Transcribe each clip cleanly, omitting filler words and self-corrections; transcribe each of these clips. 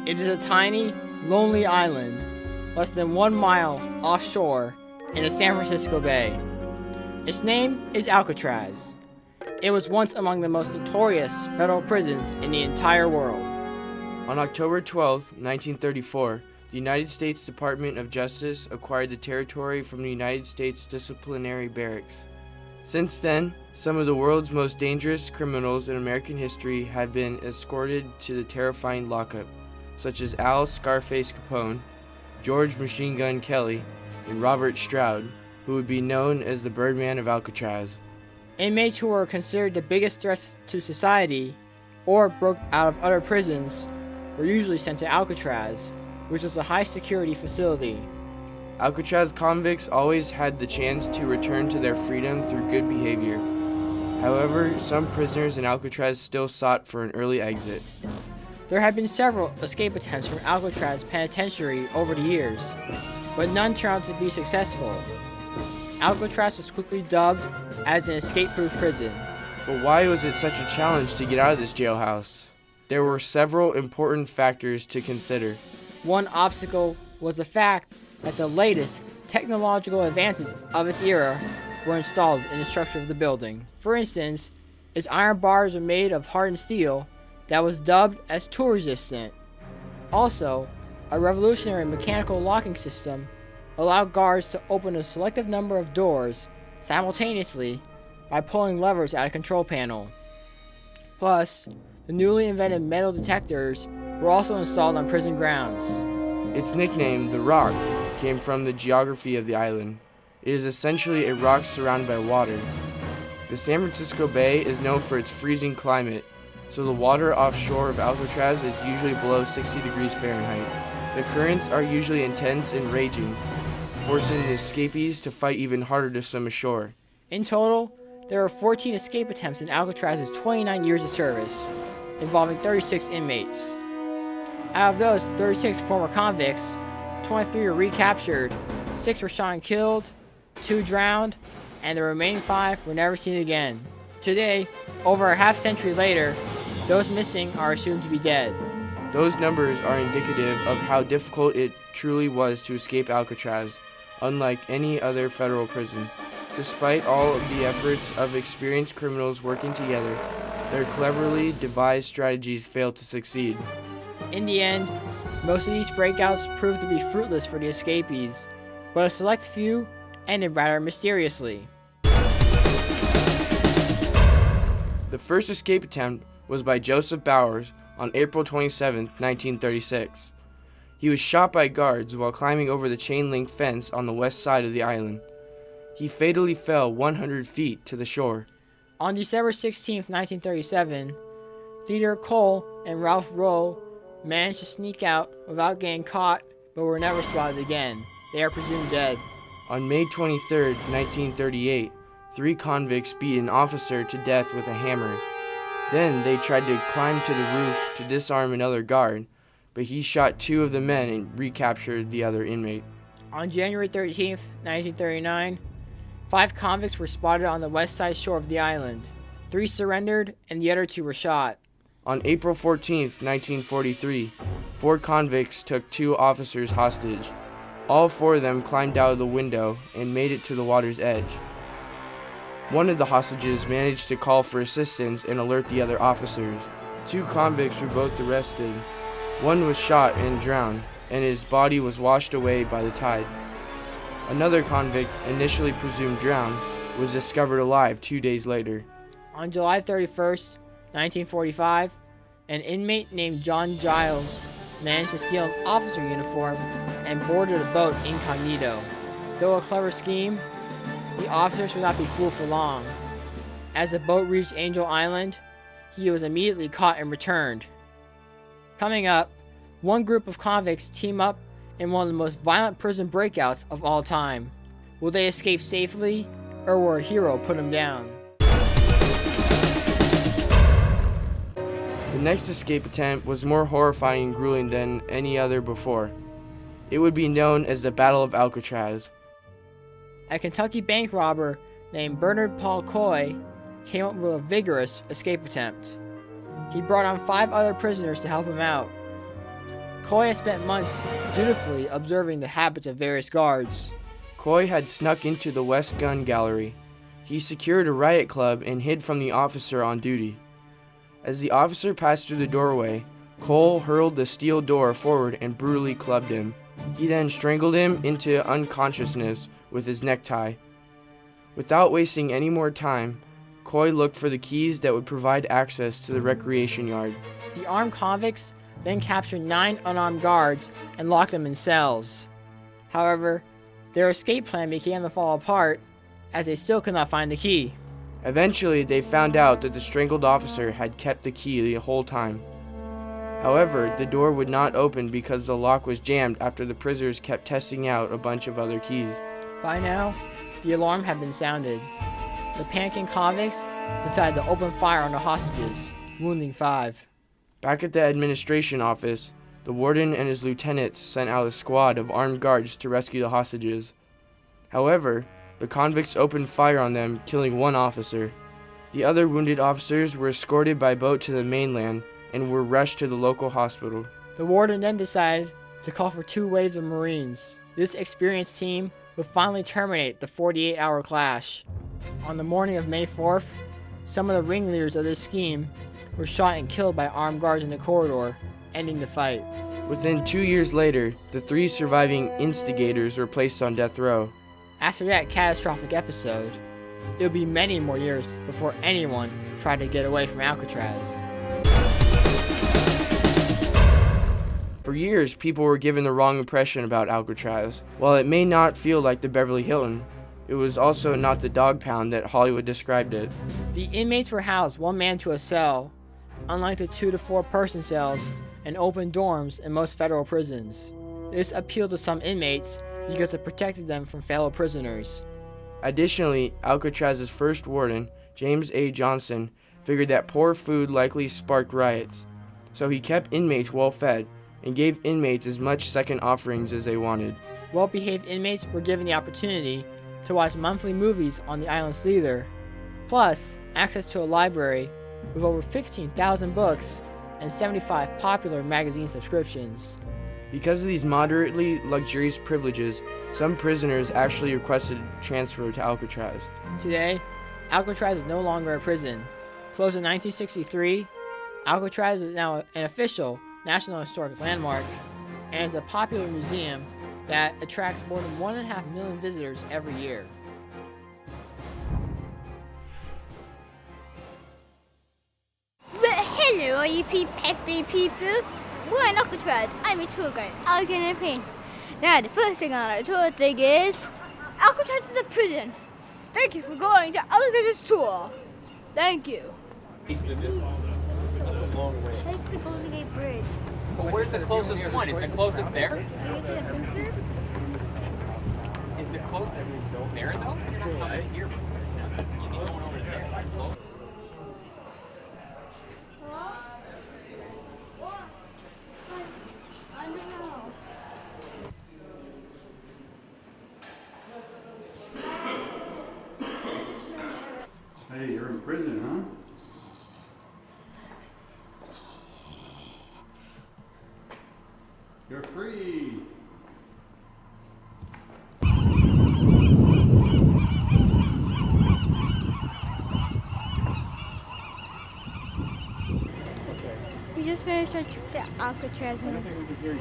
It is a tiny, lonely island, less than 1 mile offshore in the San Francisco Bay. Its name is Alcatraz. It was once among the most notorious federal prisons in the entire world. On October 12, 1934, the United States Department of Justice acquired the territory from the United States Disciplinary Barracks. Since then, some of the world's most dangerous criminals in American history have been escorted to the terrifying lockup, such as Al Scarface Capone, George Machine Gun Kelly, and Robert Stroud, who would be known as the Birdman of Alcatraz. Inmates who were considered the biggest threats to society or broke out of other prisons were usually sent to Alcatraz, which was a high-security facility. Alcatraz convicts always had the chance to return to their freedom through good behavior. However, some prisoners in Alcatraz still sought for an early exit. There have been several escape attempts from Alcatraz Penitentiary over the years, but none turned out to be successful. Alcatraz was quickly dubbed as an escape-proof prison. But why was it such a challenge to get out of this jailhouse? There were several important factors to consider. One obstacle was the fact that the latest technological advances of its era were installed in the structure of the building. For instance, its iron bars were made of hardened steel that was dubbed as tool-resistant. Also, a revolutionary mechanical locking system allowed guards to open a selective number of doors simultaneously by pulling levers at a control panel. Plus, the newly invented metal detectors were also installed on prison grounds. Its nickname, the Rock, came from the geography of the island. It is essentially a rock surrounded by water. The San Francisco Bay is known for its freezing climate, so the water offshore of Alcatraz is usually below 60 degrees Fahrenheit. The currents are usually intense and raging, forcing the escapees to fight even harder to swim ashore. In total, there were 14 escape attempts in Alcatraz's 29 years of service, involving 36 inmates. Out of those 36 former convicts, 23 were recaptured, 6 were shot and killed, 2 drowned, and the remaining 5 were never seen again. Today, over a half-century later, those missing are assumed to be dead. Those numbers are indicative of how difficult it truly was to escape Alcatraz, unlike any other federal prison. Despite all of the efforts of experienced criminals working together, their cleverly devised strategies failed to succeed. In the end, most of these breakouts proved to be fruitless for the escapees, but a select few ended rather mysteriously. The first escape attempt was by Joseph Bowers on April 27, 1936. He was shot by guards while climbing over the chain-link fence on the west side of the island. He fatally fell 100 feet to the shore. On December 16, 1937, Theodore Cole and Ralph Rowe managed to sneak out without getting caught, but were never spotted again. They are presumed dead. On May 23, 1938, 3 convicts beat an officer to death with a hammer. Then they tried to climb to the roof to disarm another guard, but he shot 2 of the men and recaptured the other inmate. On January 13, 1939, 5 convicts were spotted on the west side shore of the island. 3 surrendered and the other 2 were shot. On April 14, 1943, 4 convicts took 2 officers hostage. All 4 of them climbed out of the window and made it to the water's edge. One of the hostages managed to call for assistance and alert the other officers. 2 convicts were both arrested. One was shot and drowned, and his body was washed away by the tide. Another convict, initially presumed drowned, was discovered alive 2 days later. On July 31st, 1945, an inmate named John Giles managed to steal an officer uniform and boarded a boat incognito. Though a clever scheme, the officers would not be fooled for long. As the boat reached Angel Island, he was immediately caught and returned. Coming up, one group of convicts team up in one of the most violent prison breakouts of all time. Will they escape safely, or will a hero put them down? The next escape attempt was more horrifying and grueling than any other before. It would be known as the Battle of Alcatraz. A Kentucky bank robber named Bernard Paul Coy came up with a vigorous escape attempt. He brought on 5 other prisoners to help him out. Coy had spent months dutifully observing the habits of various guards. Coy had snuck into the West Gun Gallery. He secured a riot club and hid from the officer on duty. As the officer passed through the doorway, Cole hurled the steel door forward and brutally clubbed him. He then strangled him into unconsciousness with his necktie. Without wasting any more time, Coy looked for the keys that would provide access to the recreation yard. The armed convicts then captured 9 unarmed guards and locked them in cells. However, their escape plan began to fall apart as they still could not find the key. Eventually, they found out that the strangled officer had kept the key the whole time. However, the door would not open because the lock was jammed after the prisoners kept testing out a bunch of other keys. By now, the alarm had been sounded. The panicking convicts decided to open fire on the hostages, wounding 5. Back at the administration office, the warden and his lieutenants sent out a squad of armed guards to rescue the hostages. However, the convicts opened fire on them, killing 1 officer. The other wounded officers were escorted by boat to the mainland and were rushed to the local hospital. The warden then decided to call for 2 waves of Marines. This experienced team would finally terminate the 48-hour clash. On the morning of May 4th, some of the ringleaders of this scheme were shot and killed by armed guards in the corridor, ending the fight. Within 2 years later, the 3 surviving instigators were placed on death row. After that catastrophic episode, it would be many more years before anyone tried to get away from Alcatraz. For years, people were given the wrong impression about Alcatraz. While it may not feel like the Beverly Hilton, it was also not the dog pound that Hollywood described it. The inmates were housed 1 man to a cell, unlike the 2 to 4 person cells and open dorms in most federal prisons. This appealed to some inmates because it protected them from fellow prisoners. Additionally, Alcatraz's first warden, James A. Johnson, figured that poor food likely sparked riots, so he kept inmates well fed and gave inmates as much second offerings as they wanted. Well-behaved inmates were given the opportunity to watch monthly movies on the island's theater, plus access to a library with over 15,000 books and 75 popular magazine subscriptions. Because of these moderately luxurious privileges, some prisoners actually requested transfer to Alcatraz. Today, Alcatraz is no longer a prison. Closed in 1963, Alcatraz is now an official National Historic Landmark and is a popular museum that attracts more than 1.5 million visitors every year. Well, hello, all you peppy people. We're in Alcatraz. I'm your tour guide, Alexander Payne. Now, the first thing on our tour thing is Alcatraz is a prison. Thank you for going to Alexander's tour. Thank you. That's a long way. That's the Golden Gate Bridge. Well, where's the closest one? Is the closest there? Is the closest there though? You're not coming here. You need going over there. That's close. I don't know. Hey, you're in prison, huh? You're free. We just finished our trip to Alcatraz. I don't think we can hear you.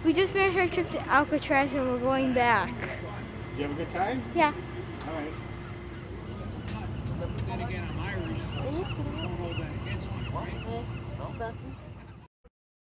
We just finished our trip to Alcatraz and we're going back. Did you have a good time? Yeah. All right. Then again, I'm Irish. So I don't hold that against me, right? No,